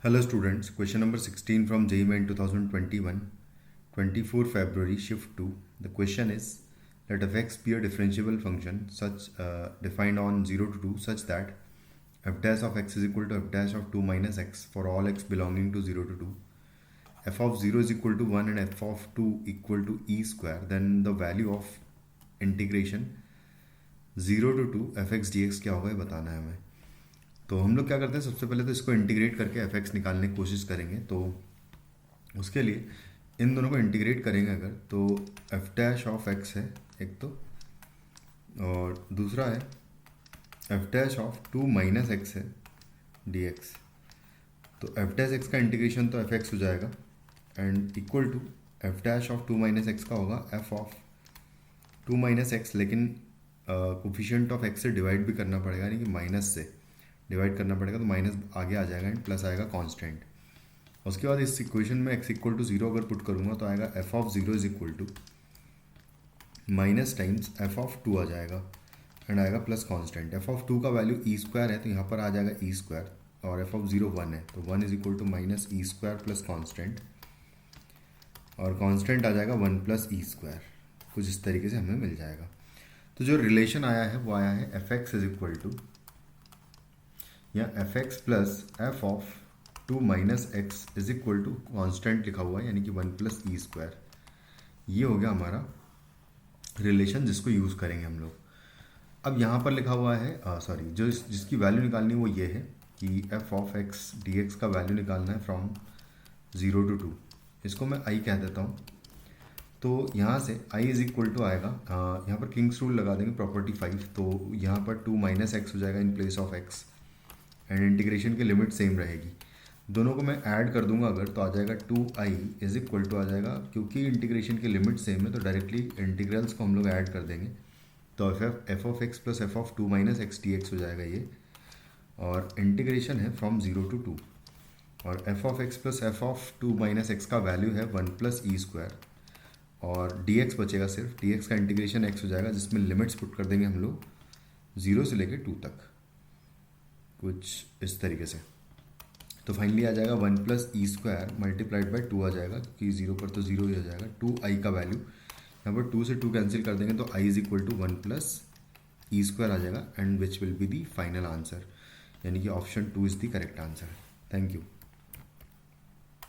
Hello students, question number 16 from JEE Main 2021, 24 February, shift 2. The question is, let fx be a differentiable function such defined on 0 to 2 such that f dash of x is equal to f dash of 2 minus x for all x belonging to 0 to 2. F of 0 is equal to 1 and f of 2 equal to e square. Then the value of integration 0 to 2 fx dx क्या होगा ये बताना है हमें. तो हम लोग क्या करते हैं, सबसे पहले तो इसको इंटीग्रेट करके एफ एक्स निकालने की कोशिश करेंगे. तो उसके लिए इन दोनों को इंटीग्रेट करेंगे अगर, तो एफ डैश ऑफ एक्स है एक तो, और दूसरा है f dash of 2 minus x है डी एक्स. तो एफ डैश एक्स का इंटीग्रेशन तो एफ एक्स हो जाएगा and equal to f dash of 2 minus x का होगा एफ ऑफ 2 माइनस एक्स, लेकिन कोफिशिएंट ऑफ एक्स से डिवाइड भी करना पड़ेगा, यानी कि माइनस से डिवाइड करना पड़ेगा, तो माइनस आगे आ जाएगा एंड प्लस आएगा कांस्टेंट. उसके बाद इस इक्वेशन में x इक्वल टू 0 अगर पुट करूँगा तो आएगा f of 0 is equal to minus times f of 2 आ जाएगा एंड आएगा प्लस कांस्टेंट. f ऑफ 2 का वैल्यू ई स्क्वायर है तो यहाँ पर आ जाएगा ई स्क्वायर, और f ऑफ 0 1 है तो 1 is equal to minus e square plus constant, और कांस्टेंट आ जाएगा 1 प्लस ई स्क्वायर. कुछ इस तरीके से हमें मिल जाएगा. तो जो रिलेशन आया है वो आया है f x is equal to या f x plus f of 2 minus x is equal to constant लिखा हुआ है, यानी कि 1 प्लस ई स्क्वायर. ये हो गया हमारा रिलेशन जिसको यूज़ करेंगे हम लोग. अब यहाँ पर लिखा हुआ है जो जिसकी वैल्यू निकालनी है वो ये है कि F of x D x का वैल्यू निकालना है फ्रॉम 0 to 2. इसको मैं आई कह देता हूँ. तो यहाँ से आई इज इक्वल टू आएगा, यहाँ पर किंग्स रूल लगा देंगे प्रॉपर्टी 5. तो यहाँ पर 2 माइनस एक्स हो जाएगा in place of x and integration की लिमिट सेम रहेगी. दोनों को मैं ऐड कर दूंगा अगर, तो आ जाएगा 2i इज इक्वल टू आ जाएगा, क्योंकि इंटीग्रेशन की लिमिट सेम है तो डायरेक्टली इंटीग्रल्स को हम लोग ऐड कर देंगे. तो F of x plus f of 2 minus x D x हो जाएगा ये, और इंटीग्रेशन है फ्रॉम 0 to 2, और F of x plus f of 2 minus x का वैल्यू है 1 प्लस ई स्क्वायर, और डी एक्स बचेगा सिर्फ. डी एक्स का इंटीग्रेशन एक्स हो जाएगा जिसमें लिमिट्स पुट कर देंगे हम लोग 0 से लेकर 2 तक, कुछ इस तरीके से. तो फाइनली आ जाएगा 1 plus e square multiplied by 2 आ जाएगा, क्योंकि 0 पर तो 0 ही आ जाएगा. 2i का वैल्यू यहाँ पर 2 से 2 कैंसिल कर देंगे तो i is equal to 1 plus e square आ जाएगा and which will be the final answer, यानी कि option 2 is the correct answer. Thank you.